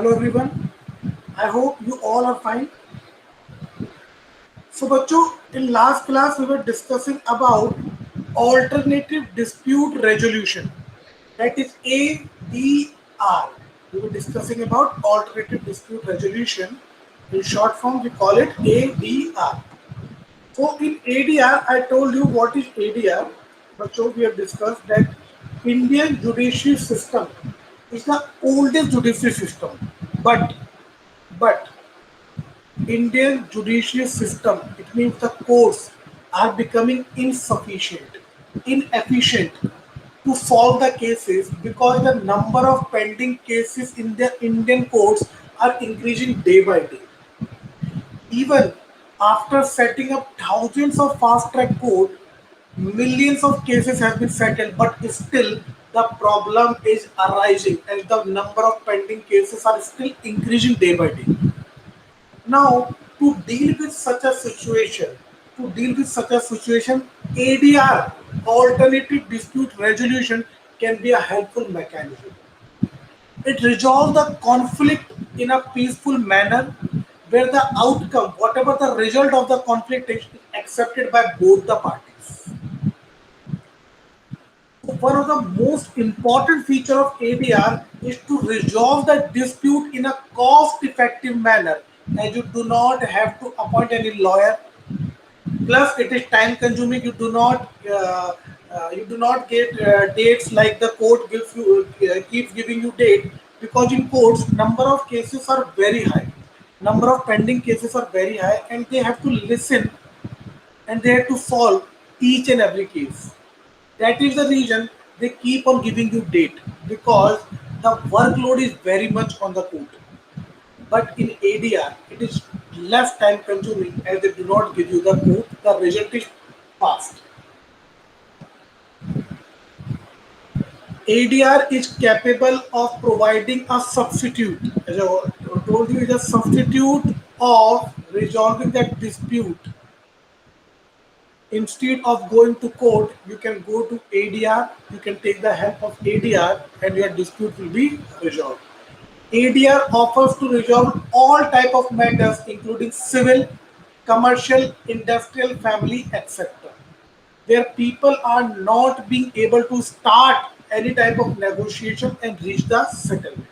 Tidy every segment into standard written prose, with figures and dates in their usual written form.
Hello everyone. I hope you all are fine. So बच्चों, in last class we were discussing about alternative dispute resolution. That is ADR. We were discussing about alternative dispute resolution. In short form, we call it ADR. So in ADR, I told you what is ADR. बच्चों, we have discussed that Indian judiciary system is the oldest judiciary system, but Indian judicial system, it means the courts are becoming inefficient to solve the cases because the number of pending cases in the Indian courts are increasing day by day. Even after setting up thousands of fast track court, millions of cases have been settled, but still the problem is arising and the number of pending cases are still increasing day by day. Now, to deal with such a situation, ADR, alternative dispute resolution, can be a helpful mechanism. It resolves the conflict in a peaceful manner where the outcome, whatever the result of the conflict is accepted by both the parties. One of the most important feature of ADR is to resolve the dispute in a cost-effective manner, as you do not have to appoint any lawyer. Plus, it is time-consuming. You do not get dates like the court gives you keeps giving you date, because in courts number of cases are very high, number of pending cases are very high, and they have to listen and they have to solve each and every case. That is the reason they keep on giving you date, because the workload is very much on the court. But in ADR, it is less time consuming as they do not give you the code. The result is fast. ADR is capable of providing a substitute. As I told you, it is a substitute of resolving that dispute. Instead of going to court, you can go to ADR, you can take the help of ADR and your dispute will be resolved. ADR offers to resolve all type of matters including civil, commercial, industrial, family, etc. Where people are not being able to start any type of negotiation and reach the settlement.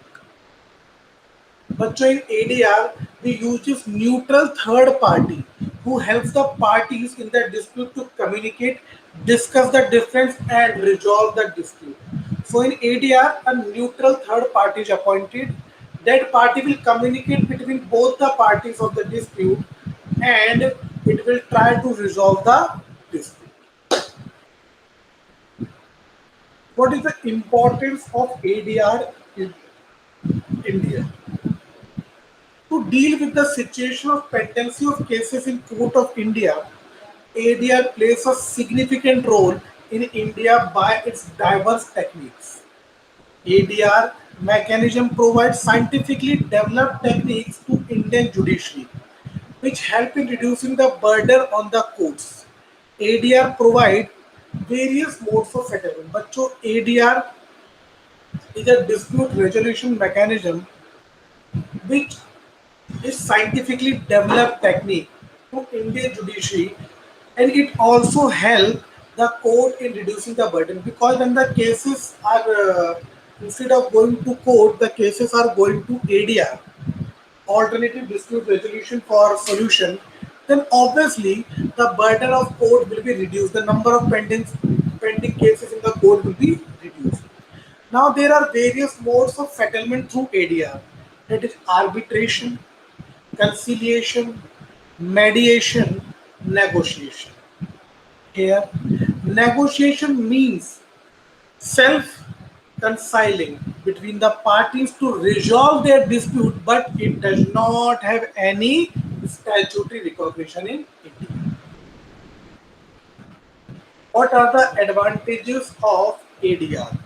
But in ADR, we use this neutral third party who helps the parties in the dispute to communicate, discuss the difference, and resolve the dispute. So in ADR, a neutral third party is appointed. That party will communicate between both the parties of the dispute and it will try to resolve the dispute. What is the importance of ADR in India? To deal with the situation of pendency of cases in Court of India, ADR plays a significant role in India by its diverse techniques. ADR mechanism provides scientifically developed techniques to Indian judiciary, which help in reducing the burden on the courts. ADR provide various modes of settlement. But so ADR is a dispute resolution mechanism which is scientifically developed technique to Indian judiciary, and it also help the court in reducing the burden, because when the cases are instead of going to court, the cases are going to ADR, alternative dispute resolution for solution. Then obviously the burden of court will be reduced. The number of pending cases in the court will be reduced. Now there are various modes of settlement through ADR. That is arbitration, conciliation, mediation, negotiation. Here, negotiation means self reconciling between the parties to resolve their dispute, but it does not have any statutory recognition in India. What are the advantages of ADR?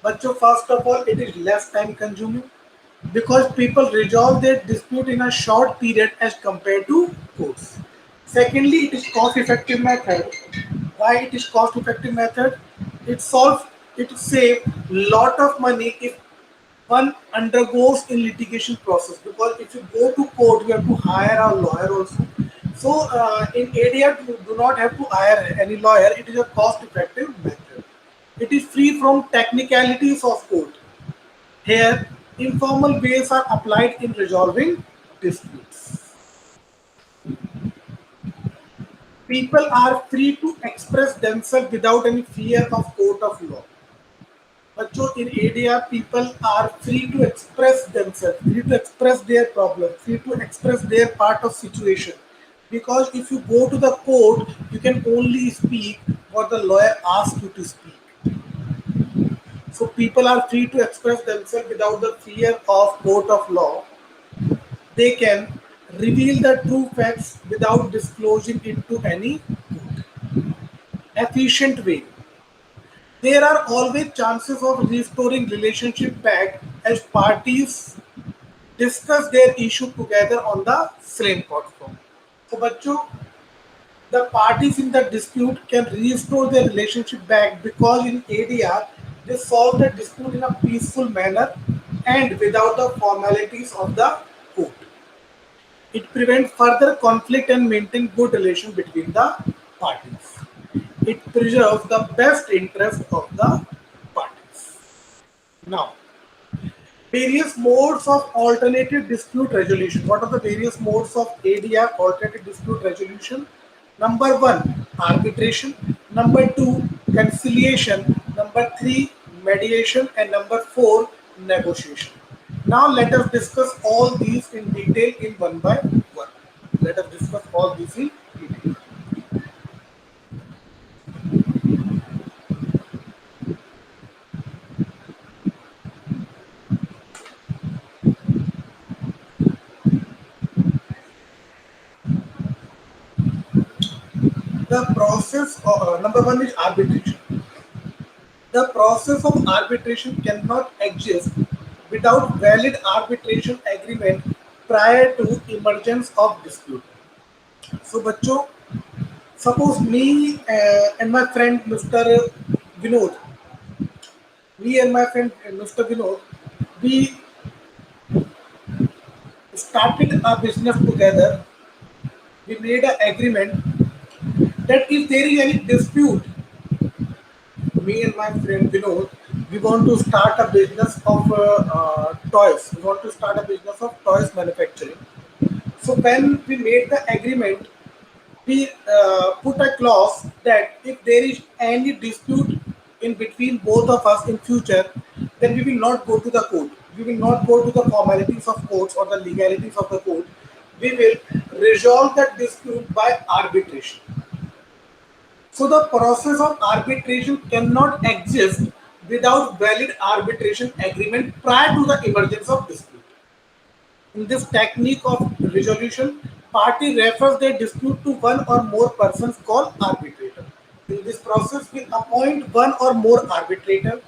But so first of all, it is less time consuming because people resolve their dispute in a short period as compared to courts. Secondly, it is cost effective method. Why it is cost effective method? It solves, it save lot of money if one undergoes in litigation process, because if you go to court you have to hire a lawyer also. So in ADR you do not have to hire any lawyer. It is a cost effective method. It is free from technicalities of court. Here informal ways are applied in resolving disputes. People are free to express themselves without any fear of court of law. बच्चों in ADR people are free to express themselves, free to express their problem, free to express their part of situation. Because if you go to the court, you can only speak what the lawyer asks you to speak. So people are free to express themselves without the fear of court of law. They can reveal the true facts without disclosing it to any efficient way. There are always chances of restoring relationship back as parties discuss their issue together on the same platform. So बच्चों, the parties in the dispute can restore their relationship back because in ADR they solve the dispute in a peaceful manner and without the formalities of the court. It prevents further conflict and maintains good relation between the parties. It preserves the best interest of the parties. Now, various modes of alternative dispute resolution. What are the various modes of ADR, alternative dispute resolution? Number one, arbitration. Number two, conciliation. Number three, mediation. And number four, negotiation. Now let us discuss all these in detail in one by one. Let us discuss all these in detail. The process, number one is arbitration. The process of arbitration cannot exist without valid arbitration agreement prior to emergence of dispute. So, बच्चों, suppose me and my friend Mr. Vinod, me and my friend Mr. Vinod, we started a business together. We made an agreement that if there is any dispute, me and my friend Vinod, we want to start a business of toys. We want to start a business of toys manufacturing. So when we made the agreement, we put a clause that if there is any dispute in between both of us in future, then we will not go to the court. We will not go to the formalities of courts or the legalities of the court. We will resolve that dispute by arbitration. So the process of arbitration cannot exist without valid arbitration agreement prior to the emergence of dispute. In this technique of resolution, party refers their dispute to one or more persons called arbitrator. In this process, we appoint one or more arbitrator.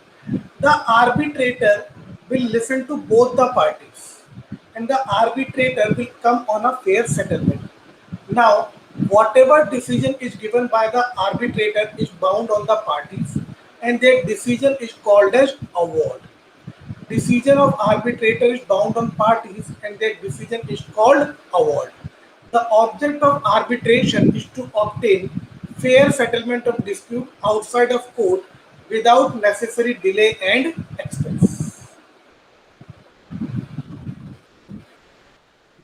The arbitrator will listen to both the parties and the arbitrator will come on a fair settlement. Now, whatever decision is given by the arbitrator is bound on the parties and their decision is called as award. Decision of arbitrator is bound on parties and their decision is called award. The object of arbitration is to obtain fair settlement of dispute outside of court without necessary delay and expense.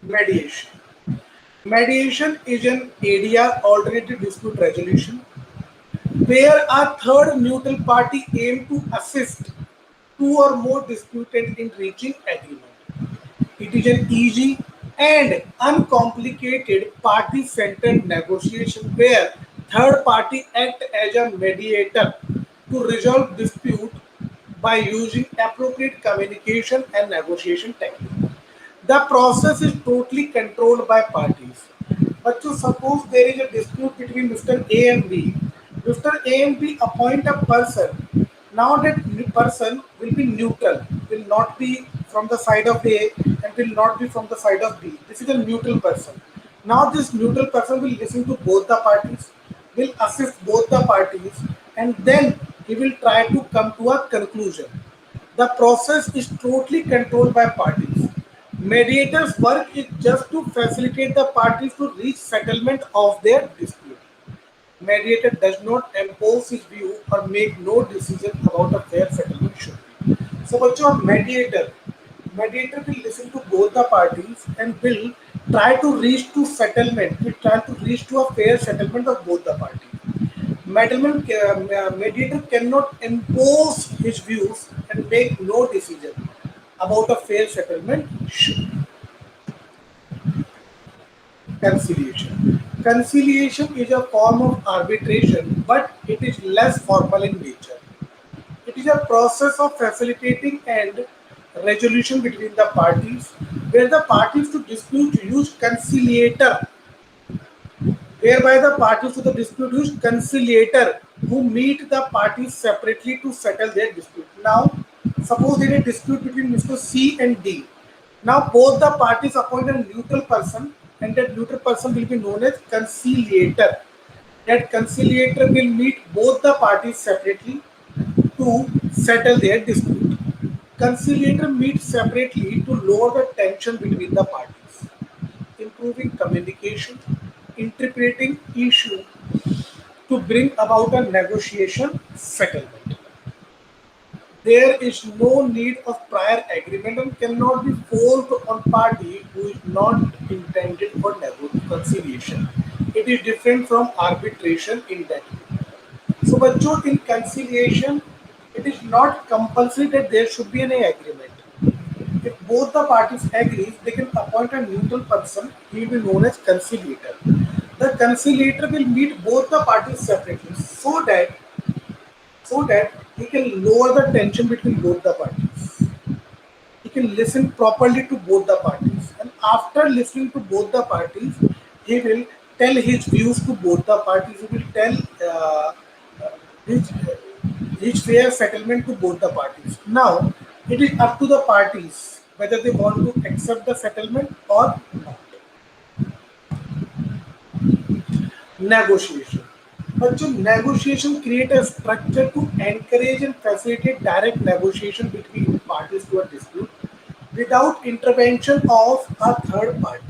Mediation. Mediation is an ADR, alternative dispute resolution, where a third neutral party aim to assist two or more disputed in reaching agreement. It is an easy and uncomplicated party-centered negotiation where third party act as a mediator to resolve dispute by using appropriate communication and negotiation technique. The process is totally controlled by parties. But to suppose there is a dispute between Mr. A and B, Mr. A and B appoint a person. Now that person will be neutral, will not be from the side of A and will not be from the side of B. This is a neutral person. Now this neutral person will listen to both the parties, will assist both the parties, and then he will try to come to a conclusion. The process is totally controlled by parties. Mediators' work is just to facilitate the parties to reach settlement of their dispute. Mediator does not impose his view or make no decision about a fair settlement should be. So, बच्चों mediator will listen to both the parties and will try to reach to settlement. Will try to reach to a fair settlement of both the parties. Mediator cannot impose his views and make no decision about a fair settlement. Conciliation. Conciliation is a form of arbitration, but it is less formal in nature. It is a process of facilitating and resolution between the parties, where the parties to dispute use conciliator, whereby the parties to the dispute use conciliator who meet the parties separately to settle their dispute. Now, suppose there is a dispute between Mr. C and D. Now, both the parties appoint a neutral person, and that neutral person will be known as conciliator. That conciliator will meet both the parties separately to settle their dispute. Conciliator meets separately to lower the tension between the parties, improving communication, interpreting issue to bring about a negotiation settlement. There is no need of prior agreement and cannot be forced on party who is not intended for conciliation. It is different from arbitration in that way. So, बच्चों, in conciliation, it is not compulsory that there should be any agreement. If both the parties agree, they can appoint a neutral person. He will be known as conciliator. The conciliator will meet both the parties separately, so that he can lower the tension between both the parties. He can listen properly to both the parties, and after listening to both the parties, he will tell his views to both the parties. He will tell his, his fair settlement to both the parties. Now, it is up to the parties whether they want to accept the settlement or not. Negotiation. But negotiation create a structure to encourage and facilitate direct negotiation between parties to a dispute without intervention of a third party.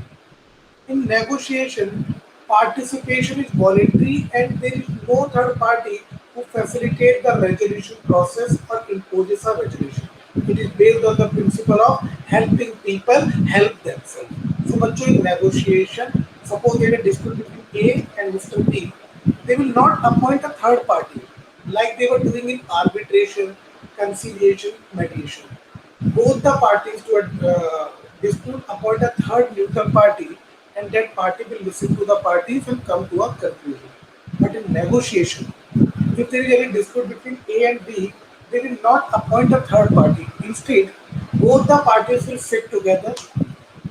In negotiation, participation is voluntary and there is no third party who facilitates the resolution process or imposes a resolution. It is based on the principle of helping people help themselves. So, बच्चों, in negotiation, suppose there is a dispute between A and Mr. B, they will not appoint a third party like they were doing in arbitration, conciliation, mediation. Both the parties to a dispute appoint a third neutral party, and that party will listen to the parties and come to a conclusion. But in negotiation, if there is any dispute between A and B, they will not appoint a third party. Instead, both the parties will sit together,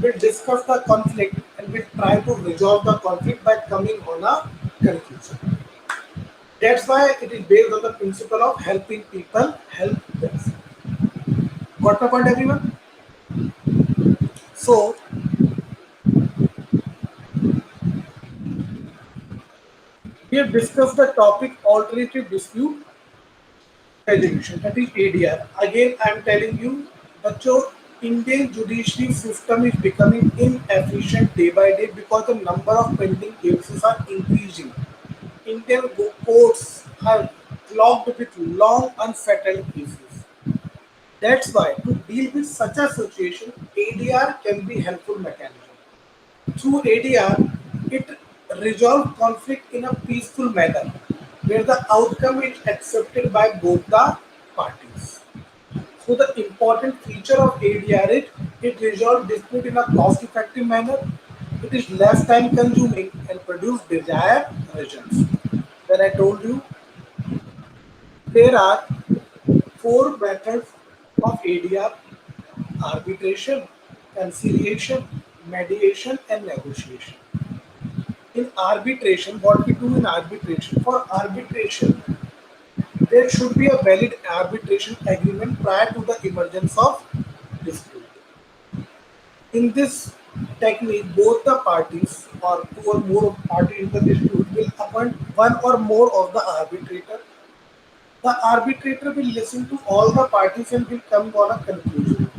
will discuss the conflict, and will try to resolve the conflict by coming on a conclusion. That's why it is based on the principle of helping people help themselves. Got my point, everyone? So, we have discussed the topic alternative dispute resolution, that is ADR. Again, I am telling you, बच्चों, Indian judiciary system is becoming inefficient day by day because the number of pending cases are increasing. Indian courts are clogged with long unsettled cases. That's why to deal with such a situation, ADR can be helpful mechanism. Through ADR, it resolves conflict in a peaceful manner, where the outcome is accepted by both the parties. So the important feature of ADR is it resolves dispute in a cost-effective manner. It is less time-consuming and produce desired results. When I told you there are four methods of ADR: arbitration, conciliation, mediation, and negotiation. In arbitration, what we do in arbitration, for arbitration, there should be a valid arbitration agreement prior to the emergence of dispute. In this technique, both the parties or two or more parties in the dispute will appoint one or more of the arbitrator The arbitrator will listen to all the parties and will come on a conclusion.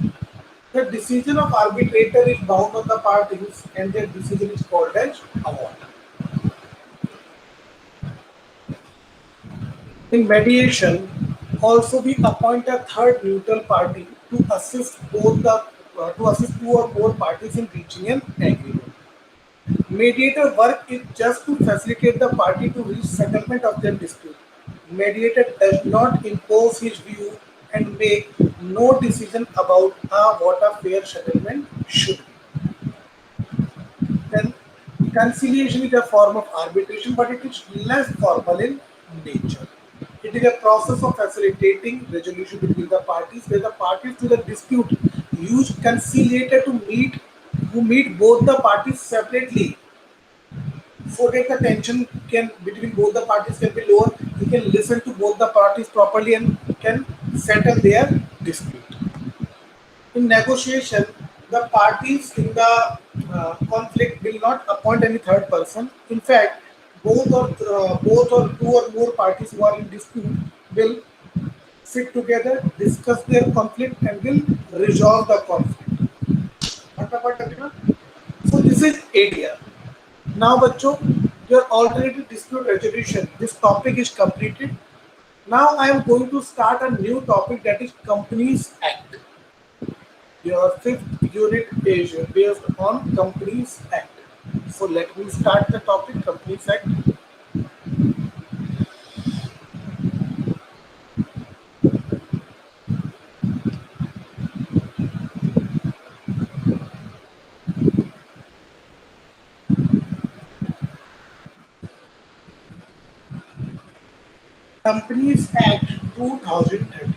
The decision of arbitrator is bound on the parties and their decision is called as award. In mediation, also we appoint a third neutral party to assist to assist two or more parties in reaching an agreement. Mediator work is just to facilitate the party to reach settlement of their dispute. Mediator does not impose his view and make no decision about what a fair settlement should be. Then conciliation is a form of arbitration, but it is less formal in nature. It is a process of facilitating resolution between the parties, where the parties to the dispute use conciliator to meet who meet both the parties separately so that the tension can between both the parties can be lower. You can listen to both the parties properly and can settle their dispute. In negotiation, the parties in the conflict will not appoint any third person. In fact, both or two or more parties who are in dispute will sit together, discuss their conflict, and will resolve the conflict. फटाफट करना। So this is ADR. Now, बच्चों, your alternative dispute resolution. This topic is completed. Now I am going to start a new topic, that is Companies Act. Your fifth unit is based on Companies Act. So let me start the topic Companies Act. Companies Act 2013.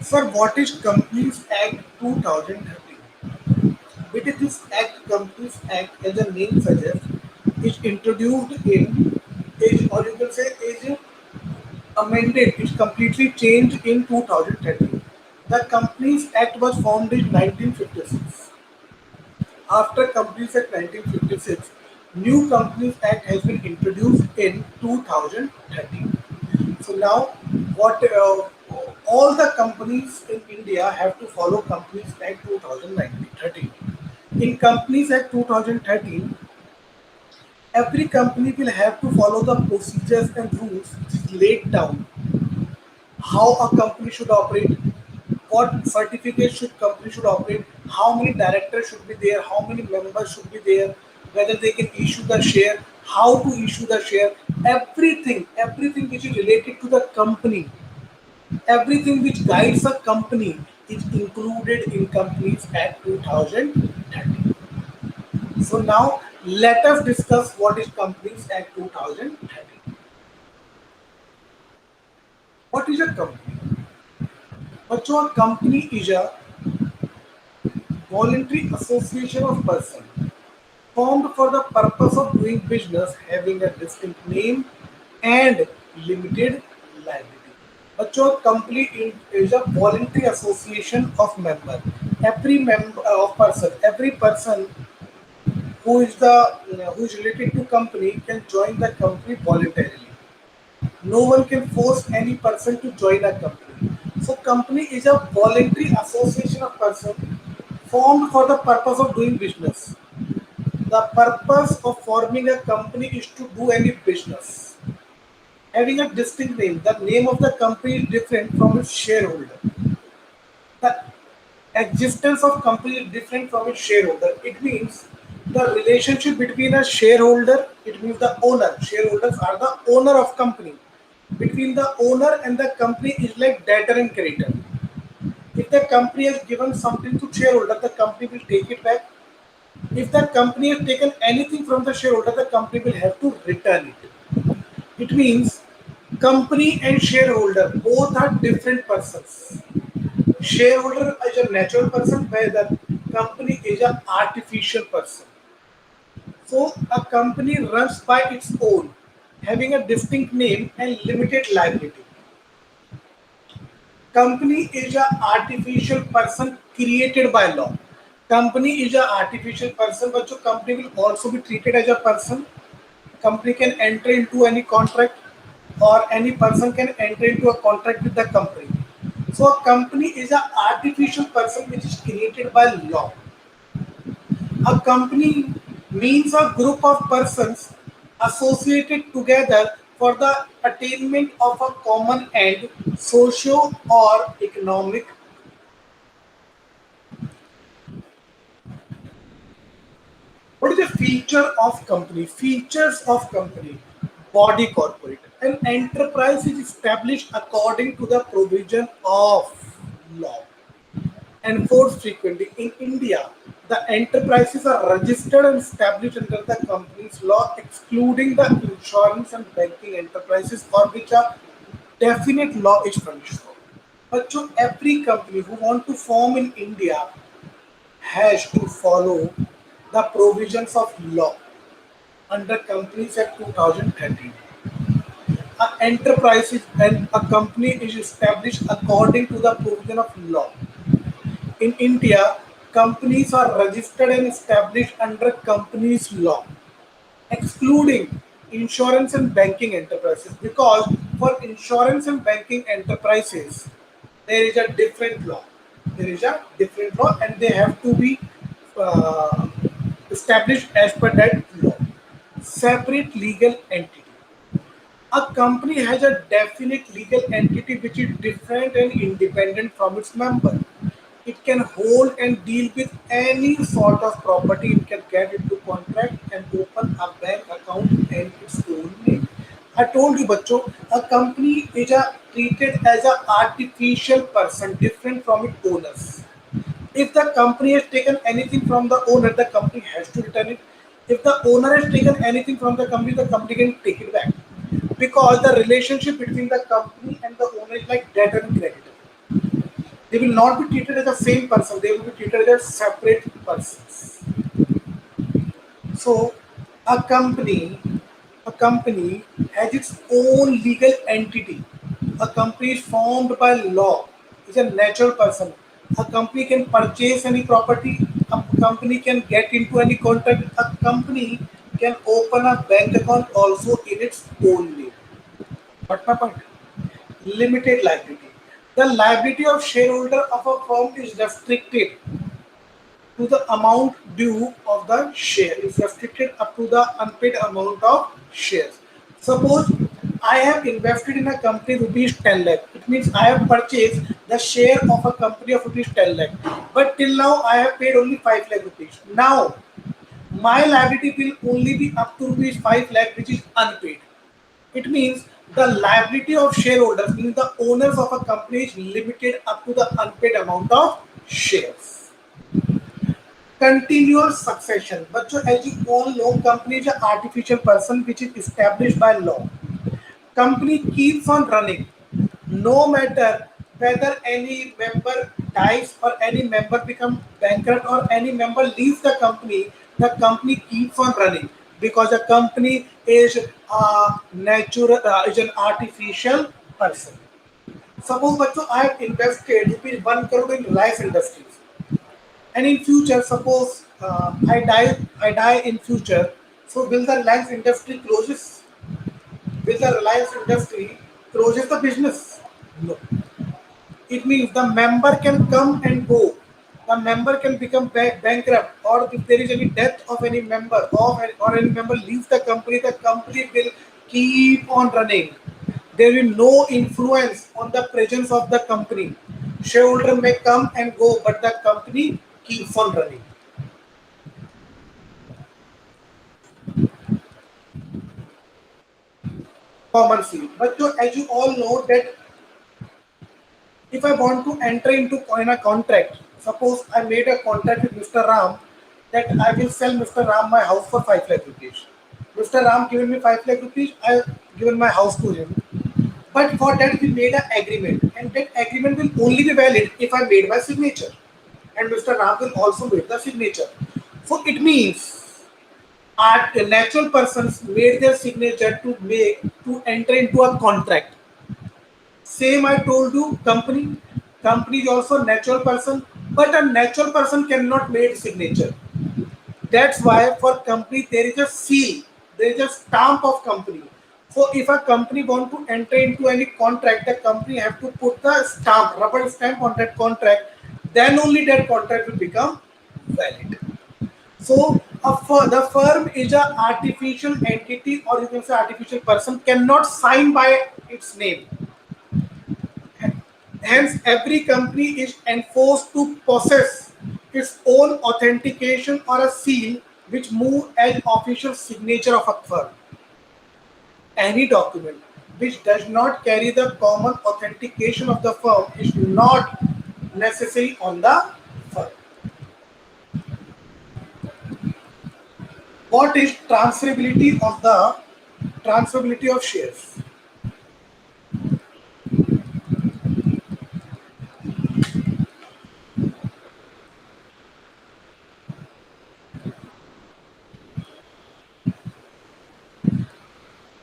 Sir, what is Companies Act 2013? It is this act, Companies Act, as the name suggests, is introduced in, is, or you can say, is amended, it's completely changed in 2013. The Companies Act was formed in 1956. After Companies Act 1956, new Companies Act has been introduced in 2013. So now, what all the companies in India have to follow Companies Act 2013. In Companies Act 2013, every company will have to follow the procedures and rules which is laid down how a company should operate, what certificate should company should operate, how many directors should be there, how many members should be there, whether they can issue the share, how to issue the share, everything which is related to the company, everything which guides a company is included in Companies Act 2013. So now let us discuss what is Companies Act 2013. What is a company? बच्चों, a company is a voluntary association of persons formed for the purpose of doing business having a distinct name and limited liability. बच्चों, company is a voluntary association of member. Every member of person, every person who is related to company can join the company voluntarily. No one can force any person to join a company. So company is a voluntary association of persons formed for the purpose of doing business. The purpose of forming a company is to do any business. Having a distinct name, the name of the company is different from its shareholder. The existence of company is different from its shareholder. It means the relationship between a shareholder, it means the owner, shareholders are the owner of company. Between the owner and the company is like debtor and creditor. If the company has given something to shareholder, the company will take it back. If the company has taken anything from the shareholder, the company will have to return it. It means company and shareholder both are different persons. Shareholder is a natural person, where the company is an artificial person. So a company runs by its own, having a distinct name and limited liability. Company is a artificial person created by law. Company is a artificial person, but your company will also be treated as a person. Company can enter into any contract, or any person can enter into a contract with the company. So a company is an artificial person which is created by law. A company means a group of persons associated together for the attainment of a common end, socio or economic. What is the feature of company? Features of company. Body corporate. An enterprise is established according to the provision of law. Enforced frequently. In India, the enterprises are registered and established under the company's law, excluding the insurance and banking enterprises for which a definite law is furnished for. But so every company who want to form in India has to follow the provisions of law under Companies Act 2013. An enterprise is, and a company is established according to the provision of law. In India, companies are registered and established under companies law, excluding insurance and banking enterprises, because for insurance and banking enterprises there is a different law. There is a different law, and they have to be uh, established as per that law. Separate legal entity. A company has a definite legal entity which is different and independent from its member. It can hold and deal with any sort of property. It can get into contract and open a bank account in its own name. I told you, bacho, a company is treated as an artificial person, different from its owners. If the company has taken anything from the owner, the company has to return it. If the owner has taken anything from the company can take it back. Because the relationship between the company and the owner is like debtor and creditor. They will not be treated as the same person, they will be treated as separate persons. So a company, a company has its own legal entity. A company is formed by law. It's a natural person. A company can purchase any property. A company can get into any contract. A company can open a bank account also in its own name. But my point? Limited liability. The liability of shareholder of a firm is restricted to the amount due of the share, is restricted up to the unpaid amount of shares. Suppose I have invested in a company rupees 10 lakh. It means I have purchased the share of a company of rupees 10 lakh. But till now I have paid only 5 lakh rupees. Now my liability will only be up to rupees 5 lakh, which is unpaid. It means the liability of shareholders, meaning the owners of a company, is limited up to the unpaid amount of shares. Continuous succession. But so as you all know, company is an artificial person which is established by law. Company keeps on running no matter whether any member dies or any member becomes bankrupt or any member leaves the company keeps on running because the company is a natural is an artificial person. Suppose bachcho, I have invested rupees 1 crore in Reliance Industries, and in future suppose I die in future, so will the Reliance industry closes? Will the Reliance industry closes the business? No. It means the member can come and go. The member can become bankrupt, or if there is any death of any member, or any member leaves the company will keep on running. There will no influence on the presence of the company. Shareholder may come and go, but the company keeps on running. Common field. But as you all know that if I want to enter into in a contract, suppose I made a contract with Mr. Ram that I will sell Mr. Ram my house for 5 lakh rupees. Mr. Ram given me 5 lakh rupees, I have given my house to him. But for that we made an agreement, and that agreement will only be valid if I made my signature. And Mr. Ram will also make the signature. So it means art natural persons made their signature to enter into a contract. Same I told you, company. Company is also natural person, but a natural person cannot make signature. That's why for company there is a seal, there is a stamp of company. So if a company want to enter into any contract, the company have to put the stamp, rubber stamp on that contract. Then only that contract will become valid. So the firm is a artificial entity, or you can say artificial person, cannot sign by its name. Hence, every company is enforced to possess its own authentication or a seal which move as official signature of a firm. Any document which does not carry the common authentication of the firm is not necessary on the firm. What is transferability of shares?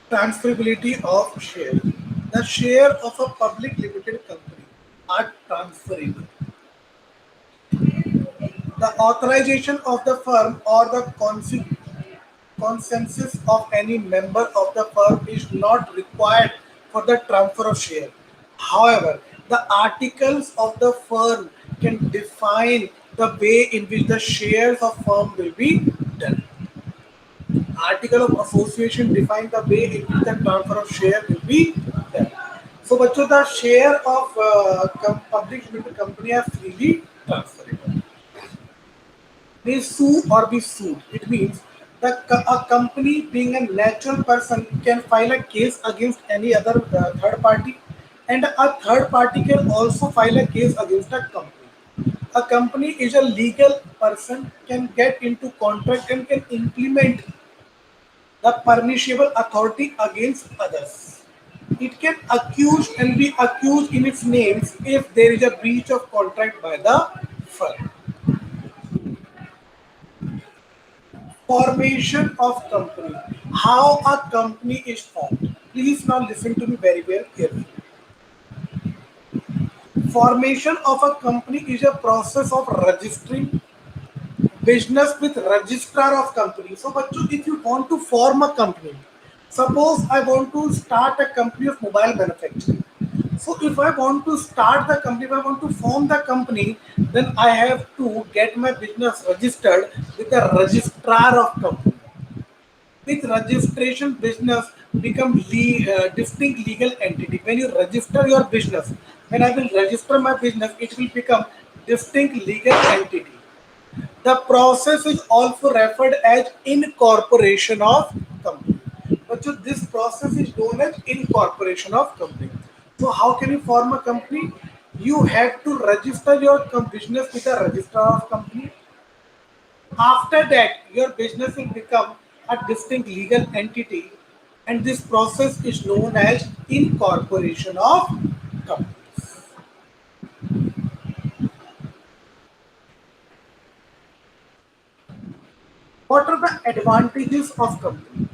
Transferability of share. The share of a public limited company are transferable. The authorization of the firm or the consensus of any member of the firm is not required for the transfer of share. However, the articles of the firm can define the way in which the shares of firm will be done. Article of association define the way in which the transfer of share will be done. So, बच्चों, the share of public limited company are freely transferable. May sue or be sued. It means that a company, being a natural person, can file a case against any other third party, and a third party can also file a case against a company. A company is a legal person, can get into contract and can implement the permissible authority against others. It can accuse and be accused in its names if there is a breach of contract by the firm. Formation of company. How a company is formed. Please now listen to me very, very carefully. Formation of a company is a process of registering business with registrar of company. So, bachcho, if you want to form a company, suppose I want to start a company of mobile manufacturing. So, if I want to start the company, if I want to form the company, then I have to get my business registered with the registrar of company. With registration, business become distinct legal entity. When you register your business, when I will register my business, it will become distinct legal entity. The process is also referred as incorporation of company. But so this process is known as incorporation of company. So how can you form a company? You have to register your business with a registrar of company. After that, your business will become a distinct legal entity, and this process is known as incorporation of companies. What are the advantages of company?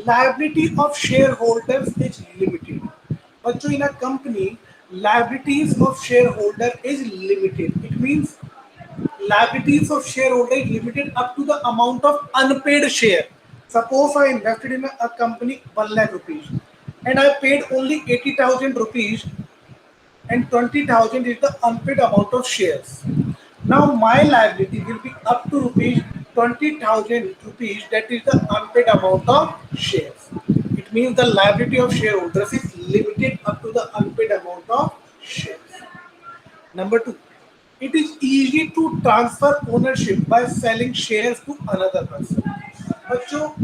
Liability of shareholders is limited. But so in a company, liabilities of shareholder is limited. It means liabilities of shareholder is limited up to the amount of unpaid share. Suppose I invested in a company 1 lakh rupees and I paid only 80,000 rupees, and 20,000 is the unpaid amount of shares. Now my liability will be up to rupees 20,000 rupees, that is the unpaid amount of shares. It means the liability of shareholders is limited up to the unpaid amount of shares. Number two, it is easy to transfer ownership by selling shares to another person. But so,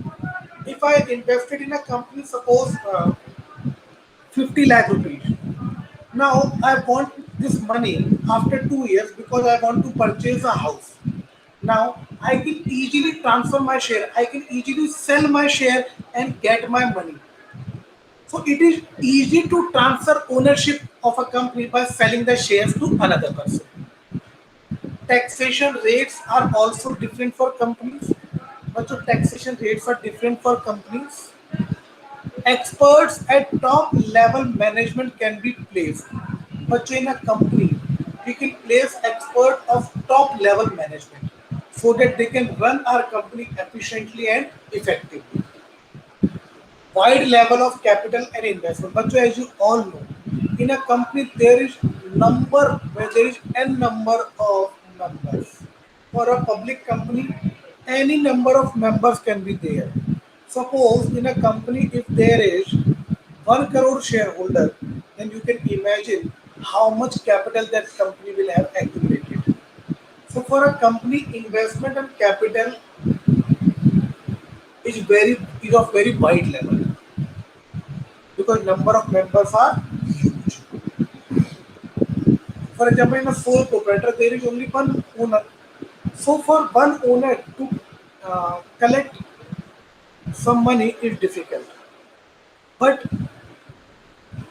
if I invested in a company, suppose 50 lakh rupees, now I want this money after 2 years because I want to purchase a house. Now I can easily transfer my share. I can easily sell my share and get my money. So it is easy to transfer ownership of a company by selling the shares to another person. Taxation rates are also different for companies. But so taxation rates are different for companies. Experts at top level management can be placed. But in a company, we can place expert of top level management so that they can run our company efficiently and effectively. Wide level of capital and investment. But as you all know, in a company there is number where there is n number of members. For a public company, any number of members can be there. Suppose in a company if there is 1 crore shareholder, then you can imagine how much capital that company will have accumulated. So for a company, investment and capital is of very wide level because number of members are huge. For example, in a sole proprietor, there is only one owner. So for one owner to collect some money is difficult. But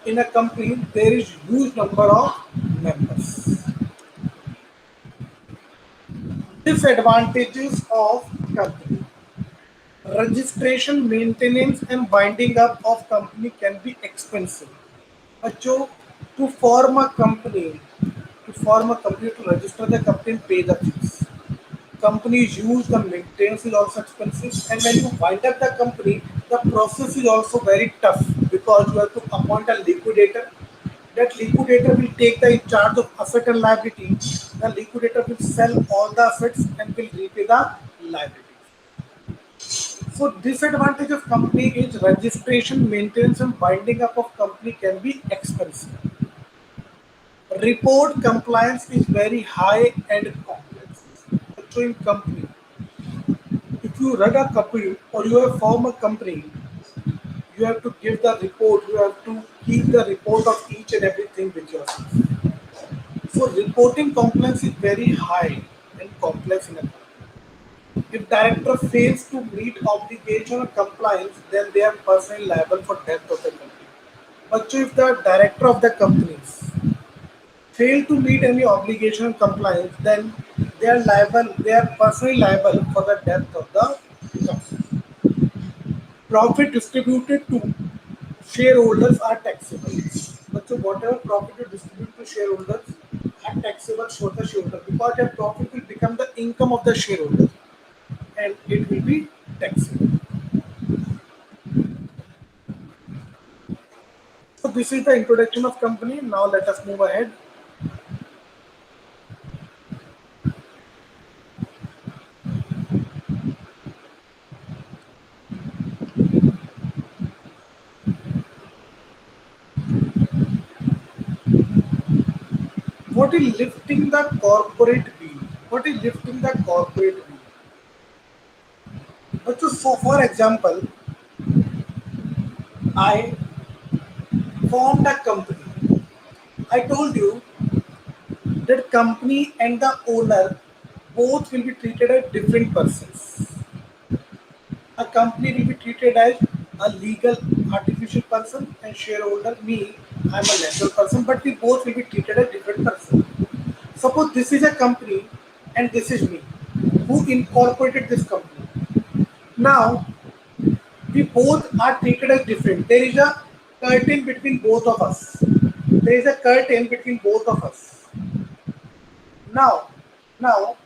in a company, there is huge number of members. Disadvantages of company. Registration, maintenance, and winding up of company can be expensive. So to form a company, to register the company and pay the fees. Companies use the maintenance is also expensive, and when you wind up the company, the process is also very tough because you have to appoint a liquidator. That liquidator will take the in charge of asset and liability. The liquidator will sell all the assets and will repay the liability. So disadvantage of company is registration, maintenance, and winding up of company can be expensive. Report compliance is very high and complex. So in company, if you run a company or you have formed a company, you have to give the report. You have to keep the report of each and everything with yourself. So reporting compliance is very high and complex in a company. If director fails to meet obligation or compliance, then they are personally liable for death of the company. But if the director of the companies fail to meet any obligation or compliance, then they are liable. They are personally liable for the death of the company. Profit distributed to shareholders are taxable. But so whatever profit you distribute to shareholders are taxable for the shareholder because that profit will become the income of the shareholder and it will be taxable. So this is the introduction of company. Now let us move ahead. What is lifting the corporate wheel? What is lifting the corporate wheel? So for example, I formed a company. I told you that company and the owner both will be treated as different persons. A company will be treated as a legal artificial person and shareholder me, I'm a natural person, but we both will be treated as different person. Suppose this is a company and this is me who incorporated this company. Now we both are treated as different. There is a curtain between both of us. There is a curtain between both of us. Now, now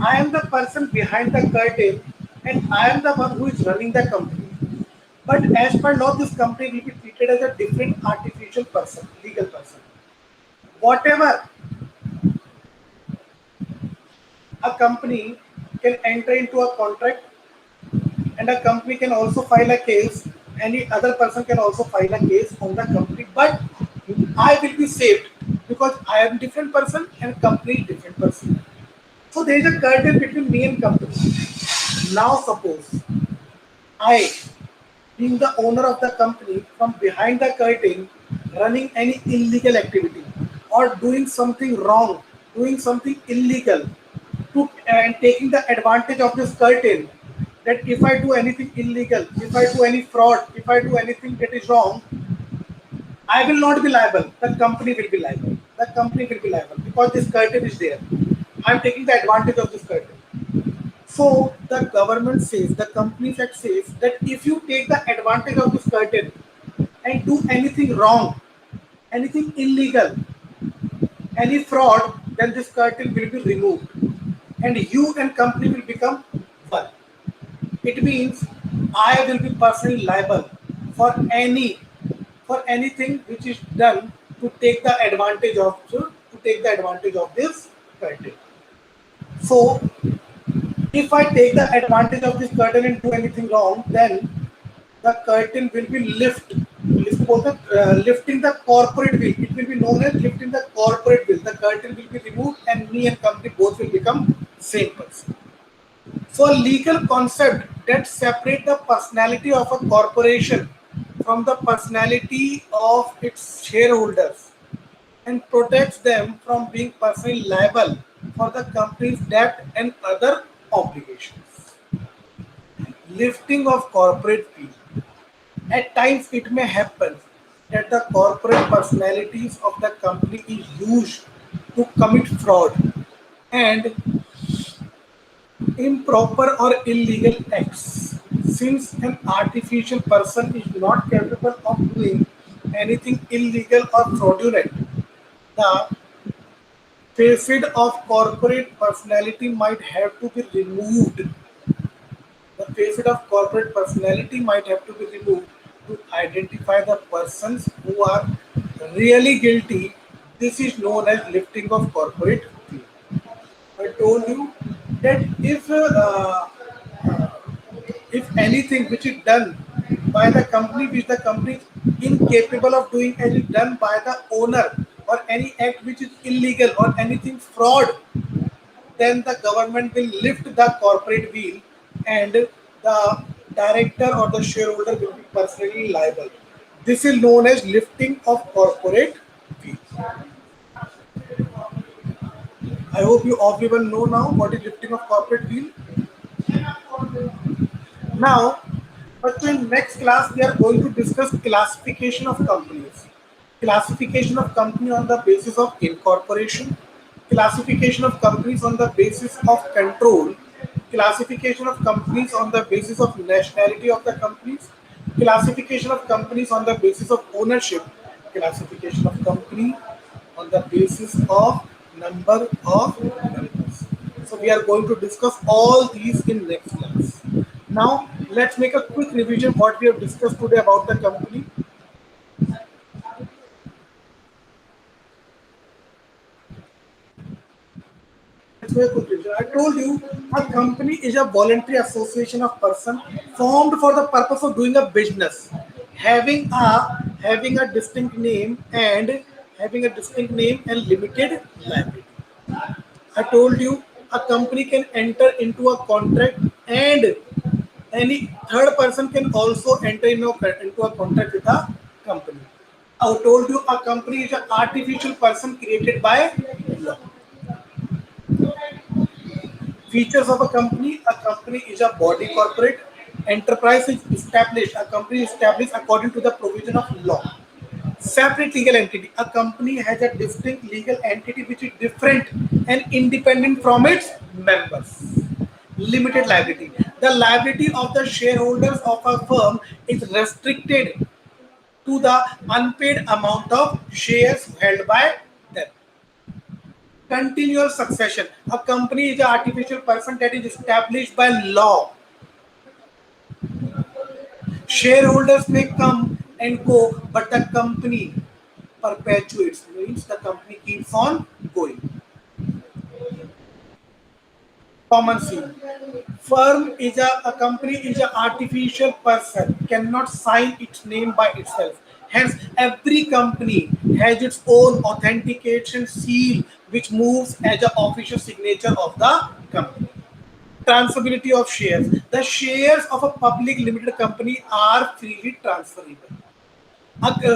I am the person behind the curtain and I am the one who is running the company. But as per law, this company will be treated as a different artificial person, legal person. Whatever a company can enter into a contract and a company can also file a case, any other person can also file a case on the company, but I will be saved because I am different person and company is different person. So there is a curtain between me and company. Now suppose I, being the owner of the company, from behind the curtain, running any illegal activity or doing something wrong, doing something illegal, and taking the advantage of this curtain. That if I do anything illegal, if I do any fraud, if I do anything that is wrong, I will not be liable. The company will be liable. The company will be liable because this curtain is there. I am taking the advantage of this curtain. So the government says, the Companies Act says that if you take the advantage of this curtain and do anything wrong, anything illegal, any fraud, then this curtain will be removed and you and company will become one. It means I will be personally liable for anything which is done to take the advantage of this curtain. So if I take the advantage of this curtain and do anything wrong, then the curtain will be lifting the corporate will. It will be known as lifting the corporate will. The curtain will be removed, and me and company both will become same person. So a legal concept that separate the personality of a corporation from the personality of its shareholders and protects them from being personally liable for the company's debt and other obligations. Lifting of corporate fee. At times it may happen that the corporate personalities of the company is used to commit fraud and improper or illegal acts. Since an artificial person is not capable of doing anything illegal or fraudulent, the facade of corporate personality might have to be removed. The facade of corporate personality might have to be removed to identify the persons who are really guilty. This is known as lifting of corporate fee. I told you that if anything which is done by the company which the company is incapable of doing, any done by the owner, or any act which is illegal or anything fraud, then the government will lift the corporate wheel and the director or the shareholder will be personally liable. This is known as lifting of corporate wheel. I hope you everyone know now what is lifting of corporate wheel. Now, but in next class we are going to discuss classification of companies. Classification of company on the basis of incorporation, classification of companies on the basis of control, classification of companies on the basis of nationality of the companies, classification of companies on the basis of ownership, classification of company on the basis of number of members. So we are going to discuss all these in next class. Now let's make a quick revision what we have discussed today about the company. Let's make a quick revision. I told you a company is a voluntary association of person formed for the purpose of doing a business, having a distinct name and limited liability. I told you a company can enter into a contract and any third person can also enter into a contract with a company. I told you a company is an artificial person created by law. Features of a company is a body corporate. Enterprise is established, a company is established according to the provision of law. Separate legal entity, a company has a distinct legal entity which is different and independent from its members. Limited liability, the liability of the shareholders of a firm is restricted to the unpaid amount of shares held by them. Continuous succession, a company is an artificial person that is established by law. Shareholders may come and go, but the company perpetuates, means the company keeps on going. Common scene. Firm is a company is an artificial person, cannot sign its name by itself. Hence, every company has its own authentication seal which moves as an official signature of the company. Transferability of shares. The shares of a public limited company are freely transferable.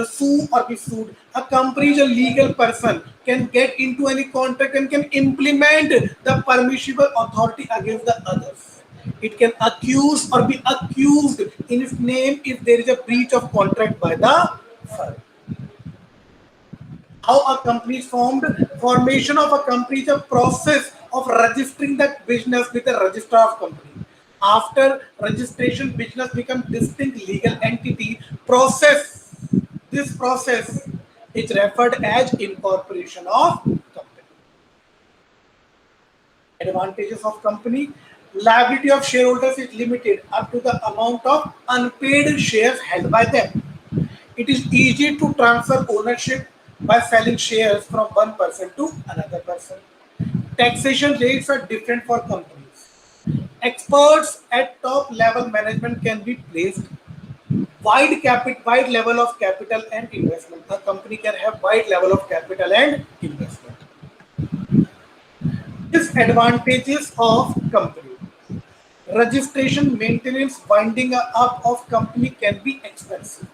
Sue or be sued. A company is a legal person, can get into any contract and can implement the permissible authority against the others. It can accuse or be accused in its name if there is a breach of contract by the firm. How a company is formed? Formation of a company is a process of registering the business with the registrar of company. After registration, business becomes distinct legal entity. This process is referred as incorporation of company. Advantages of company: liability of shareholders is limited up to the amount of unpaid shares held by them. It is easy to transfer ownership by selling shares from one person to another person. Taxation rates are different for companies. Experts at top level management can be placed. Wide level of capital and investment. A company can have wide level of capital and investment. Disadvantages of company: registration, maintenance, winding up of company can be expensive.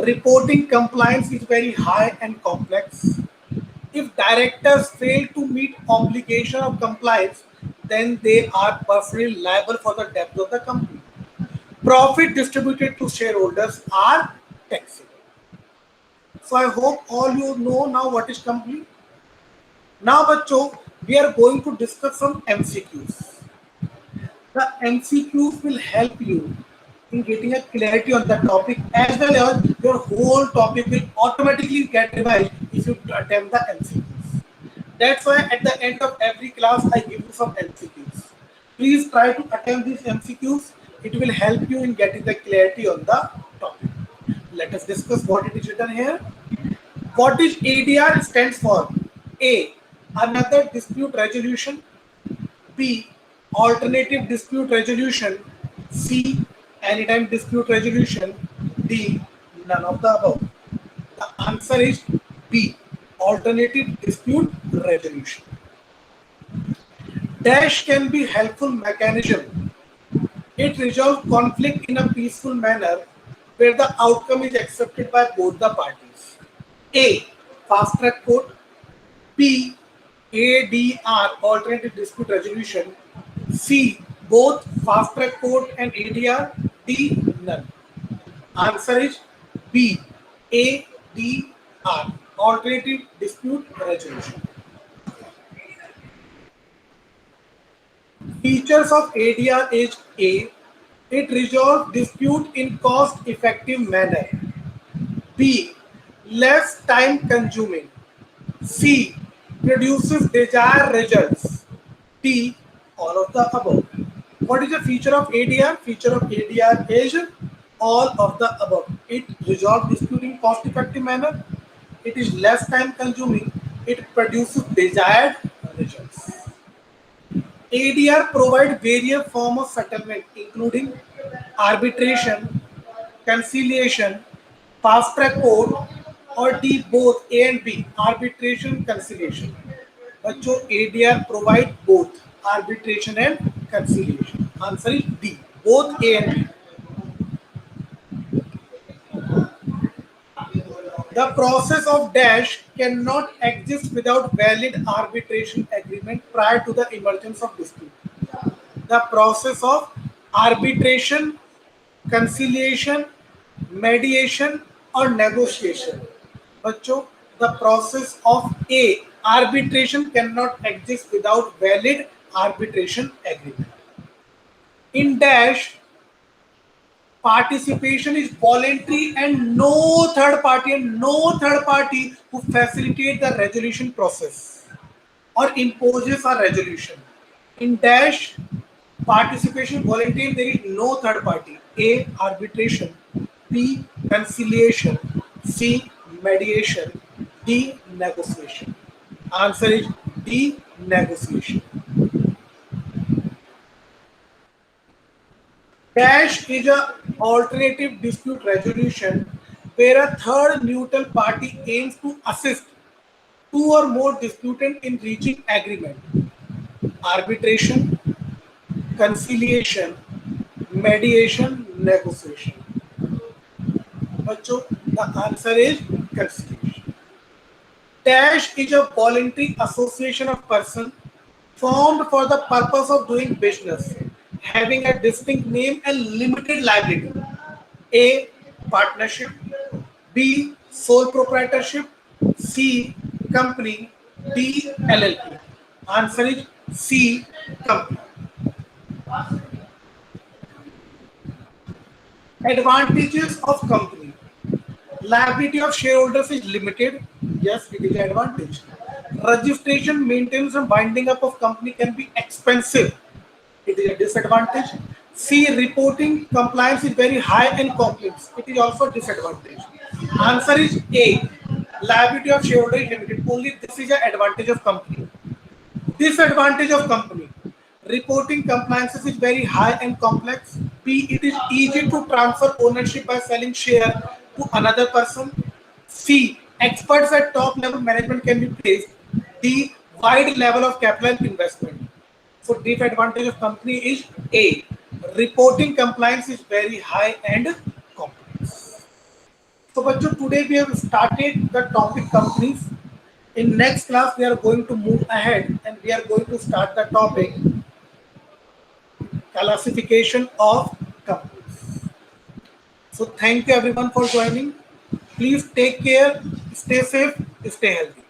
Reporting compliance is very high and complex. If directors fail to meet obligation of compliance, then they are personally liable for the debt of the company. Profit distributed to shareholders are taxable. So I hope all you know now what is company. Now, bachcho, we are going to discuss some MCQs. The MCQs will help you in getting a clarity on the topic, as well as your whole topic will automatically get revised if you attempt the MCQs. That's why at the end of every class I give you some MCQs. Please try to attempt these MCQs. It will help you in getting the clarity on the topic. Let us discuss what it is written here. What is ADR stands for? A. Another dispute resolution. B. Alternative dispute resolution. C. Anytime dispute resolution. D. None of the above. The answer is B. Alternative dispute resolution. Dash can be helpful mechanism. It resolves conflict in a peaceful manner where the outcome is accepted by both the parties. A. Fast track court. B. ADR, alternative dispute resolution. C. Both fast track court and ADR. D. None. Answer is B. ADR, alternative dispute resolution. Features of ADR is: A. It resolves dispute in cost effective manner. B. Less time consuming. C. Produces desired results. D. All of the above. What is the feature of ADR? Feature of ADR is all of the above. It resolves dispute in cost effective manner. It is less time consuming. It produces desired results. ADR provides various forms of settlement, including arbitration, conciliation, fast track court, or D, both A and B, arbitration, conciliation. बच्चों ADR provide both arbitration and conciliation. Answer is D, both A and B. The process of dash cannot exist without valid arbitration agreement prior to the emergence of dispute. The process of arbitration, conciliation, mediation or negotiation. बच्चों, the process of A, arbitration cannot exist without valid arbitration agreement. In dash, participation is voluntary and no third party who facilitate the resolution process or imposes a resolution. In dash, participation voluntary, there is no third party. A. Arbitration. B. Conciliation. C. Mediation. D. Negotiation. Answer is D. Negotiation. Dash is a alternative dispute resolution where a third neutral party aims to assist two or more disputants in reaching agreement. Arbitration, conciliation, mediation, negotiation. बच्चों, the answer is conciliation. Dash is a voluntary association of persons formed for the purpose of doing business, having a distinct name and limited liability. A. Partnership. B. Sole proprietorship. C. Company. D. LLP. Answer is C, company. Advantages of company. Liability of shareholders is limited. Yes, it is an advantage. Registration, maintenance, and binding up of company can be expensive. It is a disadvantage. C, reporting compliance is very high and complex. It is also a disadvantage. Answer is A. Liability of shareholder is limited. Only this is an advantage of company. Disadvantage of company. Reporting compliances is very high and complex. B. It is easy to transfer ownership by selling share to another person. C. Experts at top level management can be placed. D. Wide level of capital and investment. So disadvantage of company is A. Reporting compliance is very high and complex. So bachcho, today we have started the topic companies. In next class, we are going to move ahead and we are going to start the topic classification of companies. So thank you everyone for joining. Please take care, stay safe, stay healthy.